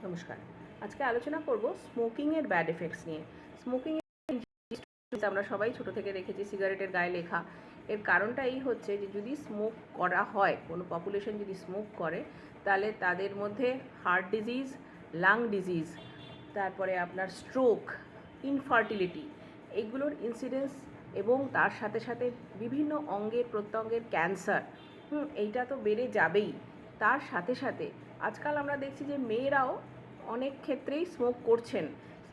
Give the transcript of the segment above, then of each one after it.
নমস্কার। আজকে আলোচনা করব স্মোকিংয়ের ব্যাড এফেক্টস নিয়ে। স্মোকিং আমরা সবাই ছোট থেকে দেখেছি সিগারেটের গায়ে লেখা। এর কারণটা এই হচ্ছে যে যদি স্মোক করা হয়, কোনো পপুলেশন যদি স্মোক করে, তাহলে তাদের মধ্যে হার্ট ডিজিজ, লাং ডিজিজ, তারপরে আপনার স্ট্রোক, ইনফার্টিলিটি, এইগুলোর ইনসিডেন্স এবং তার সাথে সাথে বিভিন্ন অঙ্গের প্রত্যঙ্গের ক্যান্সার, এইটা তো বেড়ে যাবেই। তার সাথে সাথে আজকাল আমরা দেখছি যে মেয়েরাও অনেক ক্ষেত্রেই স্মোক করছেন।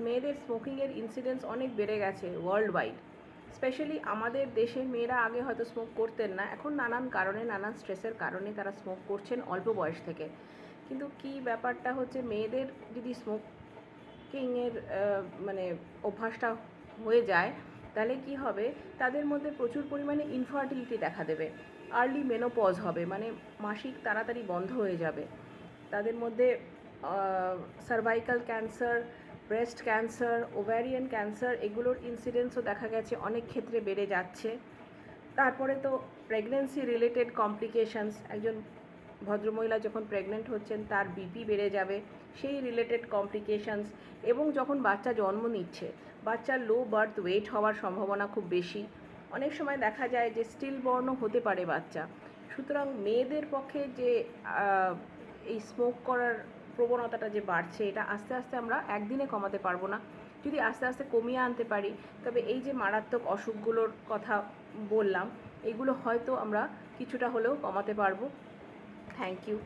মেয়েদের স্মোকিংয়ের ইনসিডেন্স অনেক বেড়ে গেছে ওয়ার্ল্ড ওয়াইড। স্পেশালি আমাদের দেশের মেয়েরা আগে হয়তো স্মোক করতেন না, এখন নানান কারণে, নানান স্ট্রেসের কারণে তারা স্মোক করছেন অল্প বয়স থেকে। কিন্তু কি ব্যাপারটা হচ্ছে, মেয়েদের যদি স্মোকিংয়ের মানে অভ্যাসটা হয়ে যায়, তাহলে কি হবে, তাদের মধ্যে প্রচুর পরিমাণে ইনফার্টিলিটি দেখা দেবে, আর্লি মেনোপজ হবে, মানে মাসিক তাড়াতাড়ি বন্ধ হয়ে যাবে। তাদের মধ্যে cervical cancer, breast cancer, ovarian cancer, এগুলোর ইনসিডেন্সও দেখা গেছে অনেক ক্ষেত্রে বেড়ে যাচ্ছে। তারপরে তো প্রেগনেন্সি রিলেটেড কমপ্লিকেশানস, একজন ভদ্রমহিলা যখন প্রেগনেন্ট হচ্ছেন তার বিপি বেড়ে যাবে, সেই রিলেটেড কমপ্লিকেশানস। এবং যখন বাচ্চা জন্ম নিচ্ছে, বাচ্চার লো বার্থ ওয়েট হওয়ার সম্ভাবনা খুব বেশি। অনেক সময় দেখা যায় যে স্টিলবর্নও হতে পারে বাচ্চা। সুতরাং মেয়েদের পক্ষে যে এই স্মোক করার প্রবণতাটা যে বাড়ছে, এটা আস্তে আস্তে আমরা একদিনে কমাতে পারবো না। যদি আস্তে আস্তে কমিয়ে আনতে পারি, তবে এই যে মারাত্মক অসুখগুলোর কথা বললাম, এগুলো হয়তো আমরা কিছুটা হলেও কমাতে পারবো। Thank you.